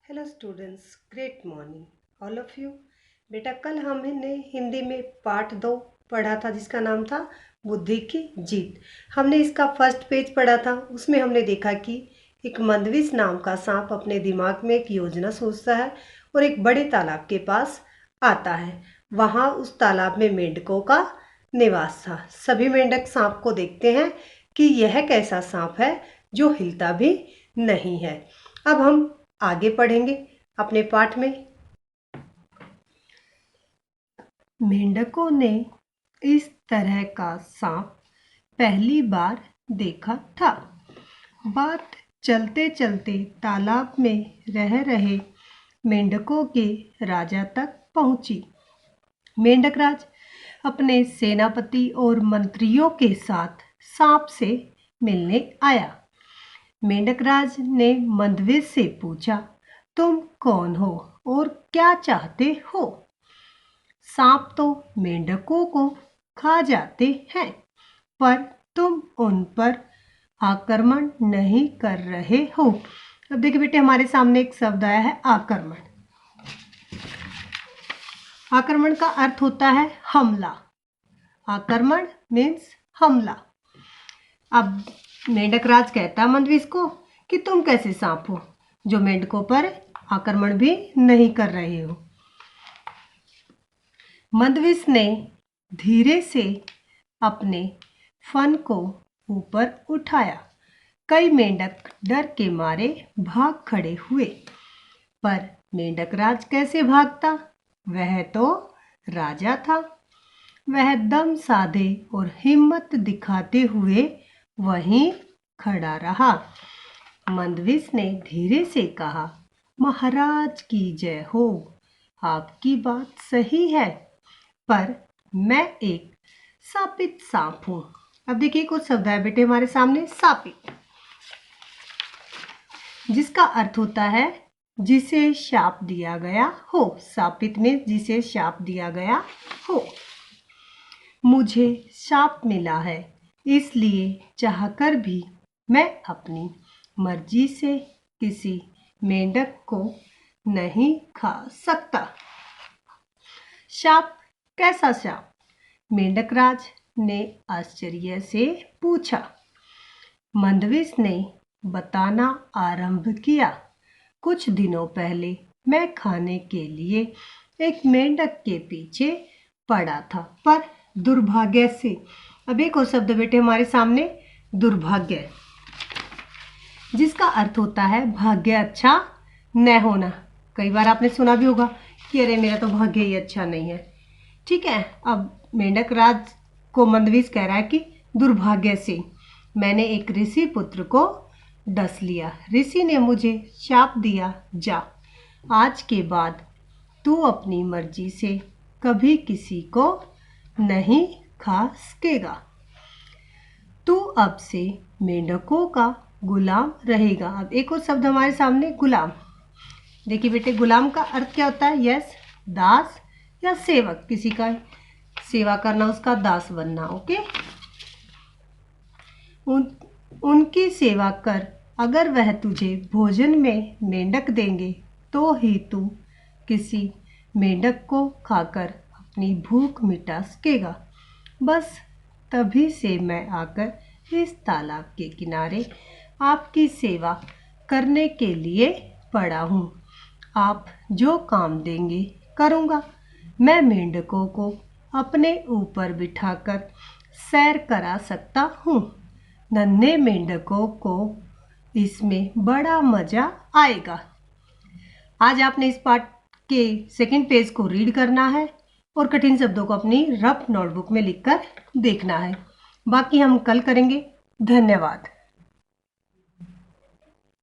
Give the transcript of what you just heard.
Hello students, great morning all of you. बेटा, कल हमने हिंदी में पार्ट 2 पढ़ा था जिसका नाम था बुद्धि की जीत। हमने इसका फर्स्ट पेज पढ़ा था। उसमें हमने देखा कि एक मंदविस नाम का सांप अपने दिमाग में एक योजना सोचता है और एक बड़े तालाब के पास आता है। वहाँ उस तालाब में मेंढकों का निवास था। सभी मेंढक सांप को देखते हैं कि यह कैसा सांप है जो हिलता भी नहीं है। अब हम आगे पढ़ेंगे अपने पाठ में। मेंढकों ने इस तरह का सांप पहली बार देखा था। बात चलते चलते तालाब में रह रहे मेंढकों के राजा तक पहुंची। मेंढक राज अपने सेनापति और मंत्रियों के साथ सांप से मिलने आया। मेंढक राज ने मंदविस से पूछा, तुम कौन हो और क्या चाहते हो? सांप तो मेंढकों को खा जाते हैं, पर तुम उन पर आक्रमण नहीं कर रहे हो। अब देखिए बेटे, हमारे सामने एक शब्द आया है आक्रमण। आक्रमण का अर्थ होता है हमला। आक्रमण मीन्स हमला। अब मेंढक राज कहता मंदविस को कि तुम कैसे सांप हो जो मेंढकों पर आक्रमण भी नहीं कर रहे हो। मंदविस ने धीरे से अपने फन को ऊपर उठाया। कई मेंढक डर के मारे भाग खड़े हुए, पर मेंढक राज कैसे भागता? वह तो राजा था। वह दम साधे और हिम्मत दिखाते हुए वहीं खड़ा रहा। मंदविस ने धीरे से कहा, महाराज की जय हो। आपकी बात सही है, पर मैं एक शापित सांप हूं। अब देखिए कुछ शब्द है बेटे हमारे सामने। शापित, जिसका अर्थ होता है जिसे शाप दिया गया हो। शापित में जिसे शाप दिया गया हो। मुझे शाप मिला है, इसलिए चाहकर भी मैं अपनी मर्जी से किसी मेंढक को नहीं खा सकता। शाप, कैसा शाप? मेंढक राज ने आश्चर्य से पूछा। मंदविस ने बताना आरंभ किया। कुछ दिनों पहले मैं खाने के लिए एक मेंढक के पीछे पड़ा था, पर दुर्भाग्य से, अब एक और शब्द बेटे हमारे सामने, दुर्भाग्य, जिसका अर्थ होता है भाग्य अच्छा न होना। कई बार आपने सुना भी होगा कि अरे मेरा तो भाग्य ही अच्छा नहीं है। ठीक है, अब मेंढक राज को मंदविस कह रहा है कि दुर्भाग्य से मैंने एक ऋषि पुत्र को डस लिया। ऋषि ने मुझे शाप दिया, जा आज के बाद तू अपनी मर्जी से कभी किसी को नहीं खा सकेगा। तू अब से मेंढकों का गुलाम रहेगा। अब एक और शब्द हमारे सामने, गुलाम। देखिए बेटे, गुलाम का अर्थ क्या होता है? यस, दास या सेवक, किसी का सेवा करना, उसका दास बनना। ओके, उनकी सेवा कर। अगर वह तुझे भोजन में मेंढक देंगे तो ही तू किसी मेंढक को खाकर अपनी भूख मिटा सकेगा। बस तभी से मैं आकर इस तालाब के किनारे आपकी सेवा करने के लिए पड़ा हूँ। आप जो काम देंगे करूँगा। मैं मेंढकों को अपने ऊपर बिठाकर सैर करा सकता हूँ। नन्हे मेंढकों को इसमें बड़ा मजा आएगा। आज आपने इस पाठ के सेकंड पेज को रीड करना है और कठिन शब्दों को अपनी रफ नोटबुक में लिखकर देखना है। बाकी हम कल करेंगे। धन्यवाद।